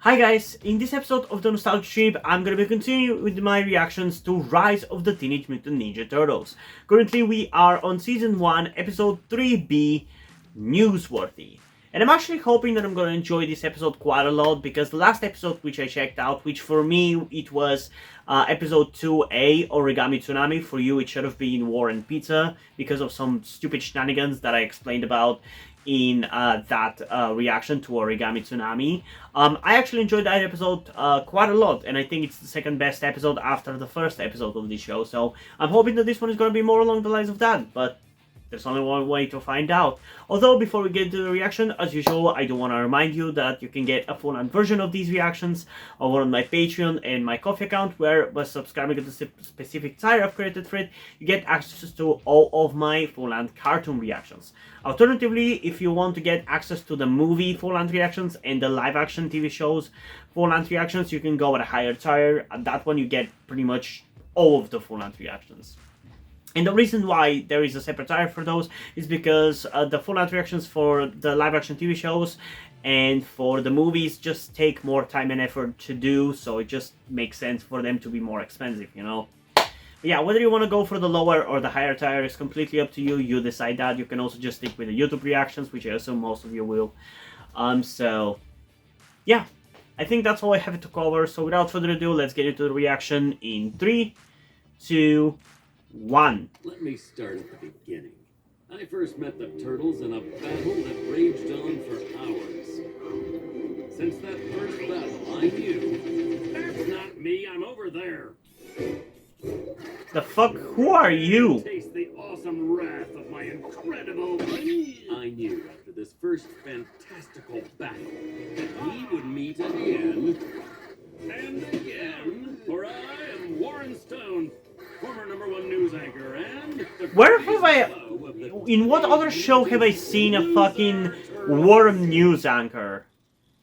Hi guys, in this episode of the Nostalgia Trip, I'm gonna be continuing with my reactions to Rise of the Teenage Mutant Ninja Turtles. Currently we are on Season 1, Episode 3B, Newsworthy. And I'm actually hoping that I'm gonna enjoy this episode quite a lot, because the last episode which I checked out, which for me it was Episode 2A, Origami Tsunami, for you it should have been War and Pizza, because of some stupid shenanigans that I explained about in that reaction to Origami Tsunami. I actually enjoyed that episode quite a lot, and I think it's the second best episode after the first episode of this show, so I'm hoping that this one is going to be more along the lines of that, but there's only one way to find out. Although, before we get to the reaction, as usual, I do want to remind you that you can get a full-length version of these reactions over on my Patreon and my Coffee account, where by subscribing to the specific tier I've created for it, you get access to all of my full-length cartoon reactions. Alternatively, if you want to get access to the movie full-length reactions and the live-action TV shows full-length reactions, you can go with a higher tier. At that one, you get pretty much all of the full-length reactions. And the reason why there is a separate tier for those is because the full-length reactions for the live-action TV shows and for the movies just take more time and effort to do, so it just makes sense for them to be more expensive, you know? But yeah, whether you want to go for the lower or the higher tier is completely up to you. You decide that. You can also just stick with the YouTube reactions, which I assume most of you will. So, yeah. I think that's all I have to cover, so without further ado, let's get into the reaction in 3, 2, 1. Let me start at the beginning. I first met the Turtles in a battle that raged on for hours. Since that first battle, I knew, that's not me, I'm over there. The fuck? Who are you? Taste the awesome wrath of my incredible... I knew after this first fantastical battle that he would meet again and again, for I am Warren Stone, former #1 news anchor, and where have in what other show have I seen a fucking worm news anchor?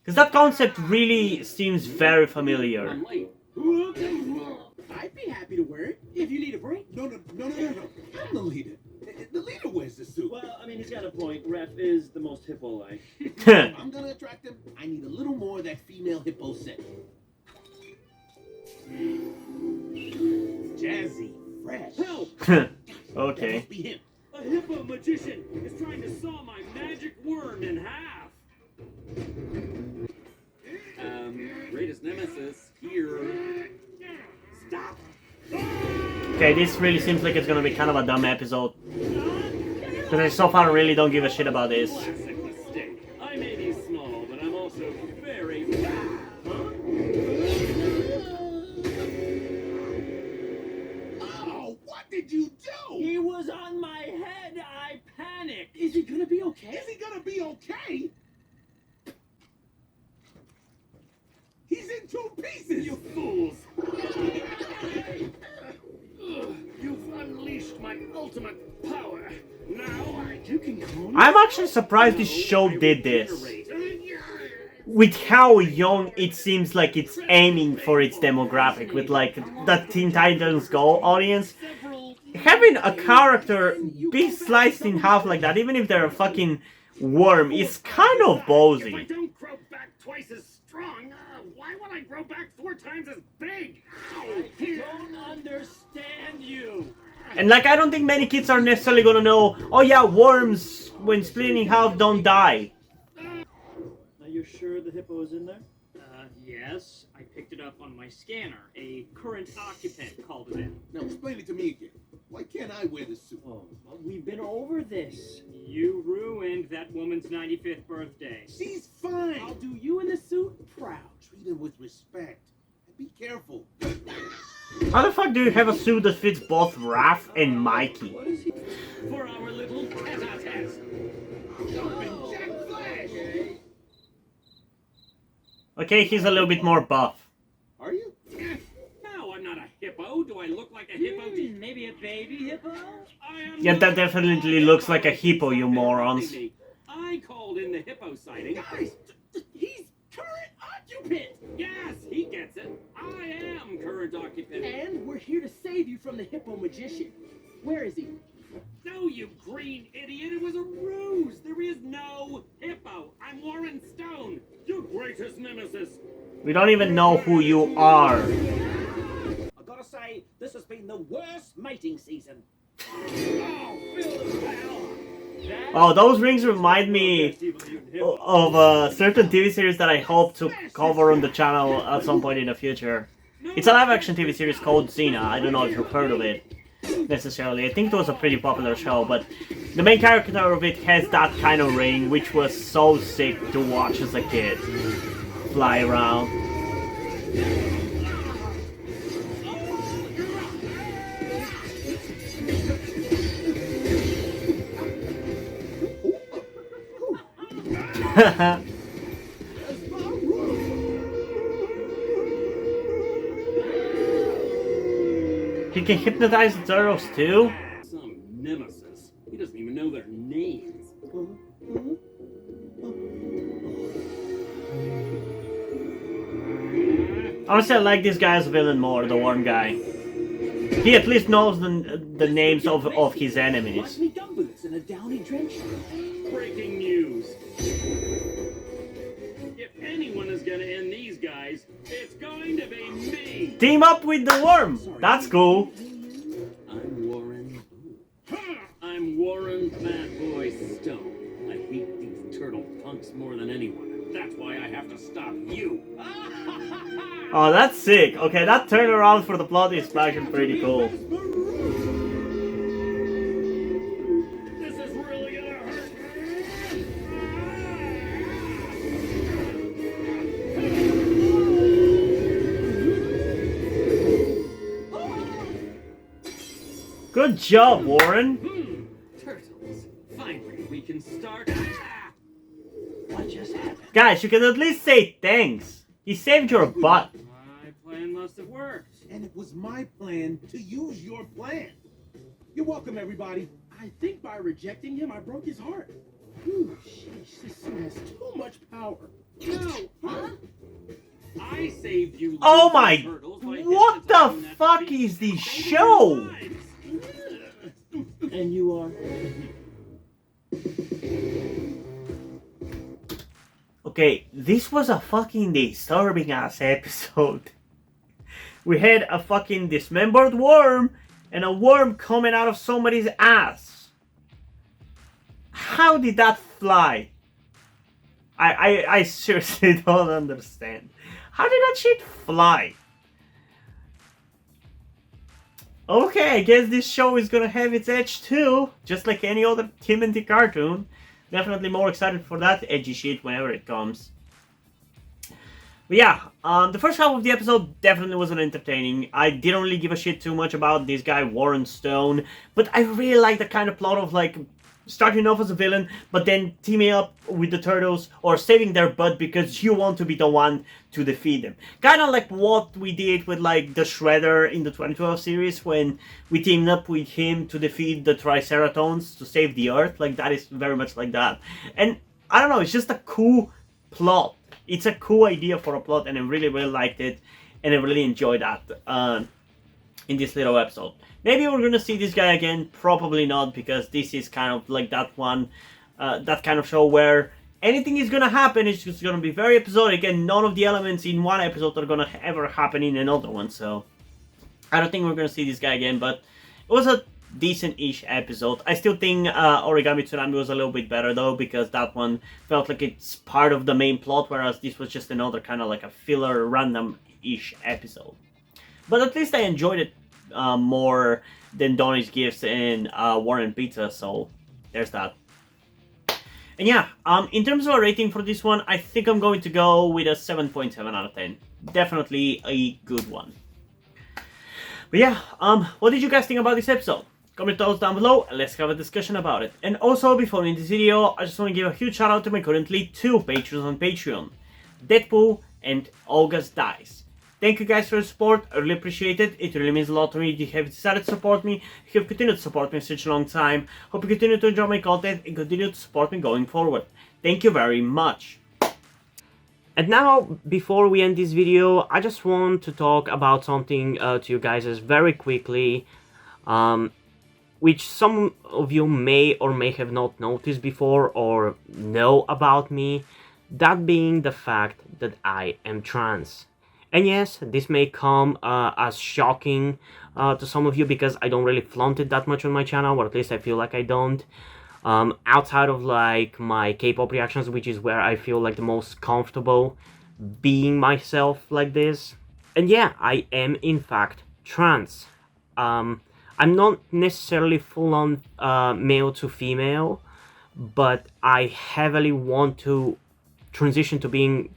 Because that concept really seems very familiar. I'm late. I'd be happy to wear it if you need a break. No. I'm the leader. The leader wears the suit. Well, I mean, he's got a point. Ref is the most hippo-like. I'm gonna attract him. I need a little more of that female hippo scent. Jazzy, fresh. Help! Okay. That must be him. A hippo magician is trying to saw my magic worm in half. Greatest nemesis here. Stop! Okay, this really seems like it's gonna be kind of a dumb episode. Because I so far really don't give a shit about this. Classic mistake. I may be small, but I'm also very fast. Oh, what did you do? He was on my head. I panicked. Is he gonna be okay? Is he gonna be okay? He's in 2 pieces. You fools! You've unleashed my ultimate power. Now You can call me. I'm actually surprised this show did this. With how young it seems like it's aiming for its demographic, with like the Teen Titans Go audience. Having a character be sliced in half like that, even if they're a fucking worm, is kind of If I ballsy. don't grow back twice as strong, why would I grow back 4 times as big? I don't understand you. And like, I don't think many kids are necessarily gonna know, oh yeah, worms, when split in half, don't die. Are you sure the hippo is in there? Yes. I picked it up on my scanner. A current occupant called it in. Now explain it to me again. Why can't I wear the suit? Oh, well, we've been over this. You ruined that woman's 95th birthday. She's fine. I'll do you in the suit proud. Treat her with respect. And be careful. How the fuck do you have a suit that fits both Raph and Mikey? What is he? For our little test. Jumping Jack Flash. Okay, he's a little bit more buff. Are you? No, I'm not a hippo. Do I look like a hippo? Maybe a baby hippo? I am Yeah, not that definitely looks like a hippo, you morons. I called in the hippo sighting. Guys, he's current occupant. Yes, he gets it. I am current occupant. And we're here to save you from the hippo magician. Where is he? No, you green idiot. It was a ruse. There is no hippo. I'm Warren Stone, your greatest nemesis. We don't even know who you are. I gotta say, this has been the worst mating season. Oh, those rings remind me of a certain TV series that I hope to cover on the channel at some point in the future. It's a live-action TV series called Xena. I don't know if you've heard of it necessarily. I think it was a pretty popular show, but the main character of it has that kind of ring, which was so sick to watch as a kid. Fly around. He can hypnotize the turtles too? Some nemesis. He doesn't even know their names. Honestly, I like this guy as a villain more, the worm guy. He at least knows the names of his enemies. Me gumboots in a downy drench. Breaking news. If anyone is gonna end these guys, it's going to be me. Team up with the worm! That's cool. I'm Warren. I'm Warren Bad Boy Stone. I hate these turtle punks more than anyone. That's why I have to stop you. Oh, that's sick. Okay, that turnaround for the plot is actually pretty cool. This is really gonna hurt. Good job, Warren. Turtles. Finally, we can start. What just happened? Guys, you can at least say thanks. He saved your butt. My plan must have worked. And it was my plan to use your plan. You're welcome, everybody. I think by rejecting him, I broke his heart. Whew, sheesh, this suit has too much power. No, huh? I saved you. Oh my... turtles by What the hypnotizing that fuck beast. is this Saving show? their lives. And you are? Okay, this was a fucking disturbing ass episode. We had a fucking dismembered worm and a worm coming out of somebody's ass. How did that fly? I seriously don't understand. How did that shit fly? Okay, I guess this show is gonna have its edge too, just like any other TMNT cartoon. Definitely more excited for that edgy shit whenever it comes. But yeah, the first half of the episode definitely wasn't entertaining. I didn't really give a shit too much about this guy, Warren Stone. But I really like the kind of plot of like starting off as a villain, but then teaming up with the turtles or saving their butt because you want to be the one to defeat them. Kind of like what we did with like the Shredder in the 2012 series when we teamed up with him to defeat the Triceratons to save the Earth. Like that is very much like that. And I don't know, it's just a cool plot. It's a cool idea for a plot and I really, really liked it. And I really enjoyed that in this little episode. Maybe we're gonna see this guy again, probably not, because this is kind of like that one, that kind of show where anything is gonna happen, it's just gonna be very episodic, and none of the elements in one episode are gonna ever happen in another one, so I don't think we're gonna see this guy again, but it was a decent-ish episode. I still think Origami Tsunami was a little bit better, though, because that one felt like it's part of the main plot, whereas this was just another kind of like a filler, random-ish episode. But at least I enjoyed it more than Donnie's Gifts and War and Pizza, so there's that. And yeah, in terms of a rating for this one, I think I'm going to go with a 7.7 out of 10. Definitely a good one. But yeah, what did you guys think about this episode? Comment those down below and let's have a discussion about it. And also, before we end this video, I just want to give a huge shout out to my currently 2 patrons on Patreon, Deadpool and August Dice. Thank you guys for your support, I really appreciate it. It really means a lot to me. You have decided to support me, you have continued to support me for such a long time. Hope you continue to enjoy my content and continue to support me going forward. Thank you very much. And now, before we end this video, I just want to talk about something to you guys very quickly, which some of you may or may have not noticed before or know about me. That being the fact that I am trans. And yes, this may come as shocking to some of you because I don't really flaunt it that much on my channel, or at least I feel like I don't. Outside of like my K-pop reactions, which is where I feel like the most comfortable being myself like this. And yeah, I am in fact trans. I'm not necessarily full-on male to female, but I heavily want to transition to being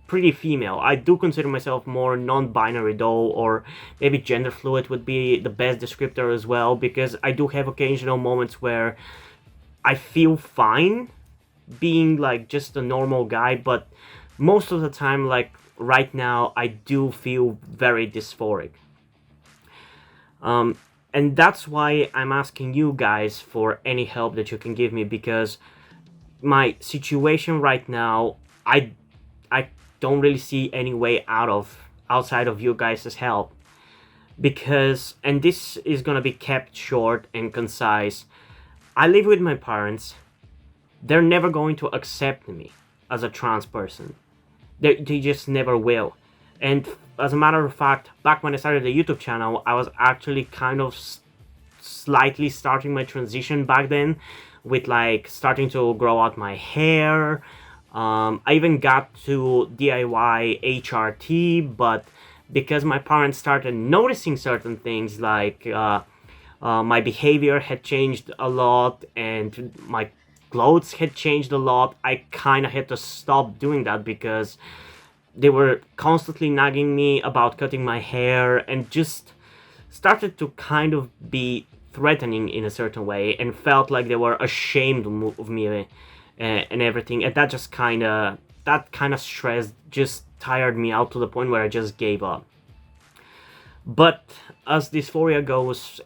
pretty female. I do consider myself more non-binary though, or maybe gender fluid would be the best descriptor as well, because I do have occasional moments where I feel fine being like just a normal guy, but most of the time, like right now, I do feel very dysphoric. And that's why I'm asking you guys for any help that you can give me, because my situation right now, I don't really see any way outside of you guys' help. Because, and this is gonna be kept short and concise, I live with my parents. They're never going to accept me as a trans person. They just never will. And as a matter of fact, back when I started the YouTube channel, I was actually kind of slightly starting my transition back then, with like starting to grow out my hair. I even got to DIY HRT, but because my parents started noticing certain things, like my behavior had changed a lot and my clothes had changed a lot, I kind of had to stop doing that because they were constantly nagging me about cutting my hair and just started to kind of be threatening in a certain way, and felt like they were ashamed of me and everything. And that just kind of stress just tired me out to the point where I just gave up. But as dysphoria goes,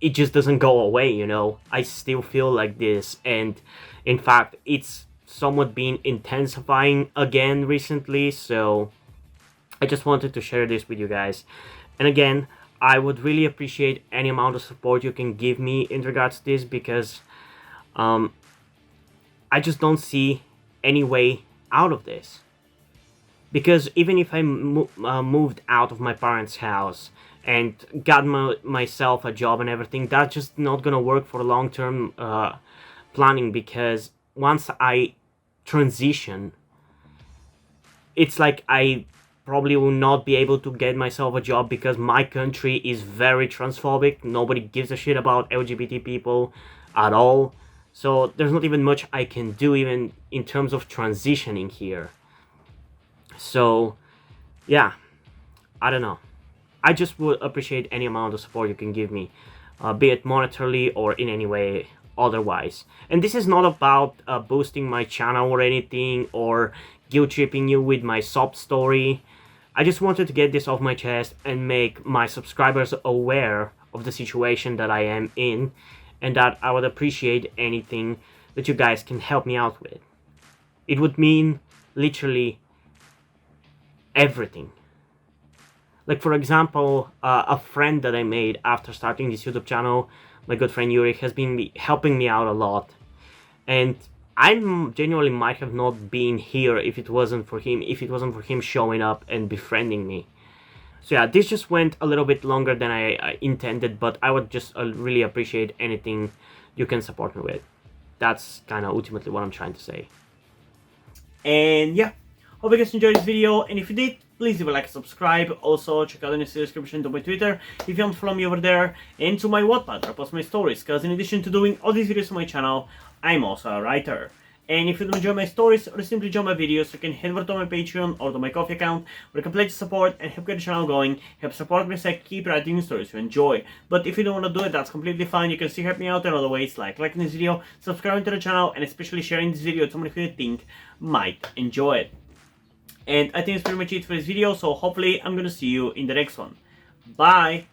it just doesn't go away, you know. I still feel like this, and in fact it's somewhat been intensifying again recently, so I just wanted to share this with you guys. And again, I would really appreciate any amount of support you can give me in regards to this, because I just don't see any way out of this. Because even if I moved out of my parents' house and got myself a job and everything, that's just not gonna work for long-term planning, because once I transition, it's like I probably will not be able to get myself a job, because my country is very transphobic. Nobody gives a shit about LGBT people at all. So there's not even much I can do even in terms of transitioning here. So yeah, I don't know. I just would appreciate any amount of support you can give me, be it monetarily or in any way otherwise. And this is not about boosting my channel or anything, or guilt tripping you with my sob story. I just wanted to get this off my chest and make my subscribers aware of the situation that I am in, and that I would appreciate anything that you guys can help me out with. It would mean literally everything. Like, for example, a friend that I made after starting this YouTube channel, my good friend Yuri, has been helping me out a lot. And I genuinely might have not been here if it wasn't for him showing up and befriending me. So yeah, this just went a little bit longer than I intended, but I would just really appreciate anything you can support me with. That's kind of ultimately what I'm trying to say. And yeah, hope you guys enjoyed this video, and if you did, please leave a like and subscribe. Also, check out in the description to my Twitter if you want to follow me over there, and to my Wattpad where I post my stories, because in addition to doing all these videos on my channel, I'm also a writer. And if you don't enjoy my stories or simply enjoy my videos, you can head over to my Patreon or to my Ko-fi account, where you can pledge support and help get the channel going, help support me so I keep writing stories you enjoy. But if you don't want to do it, that's completely fine. You can still help me out in other ways, like liking this video, subscribing to the channel, and especially sharing this video with someone who you think might enjoy it. And I think that's pretty much it for this video, so hopefully I'm gonna see you in the next one. Bye!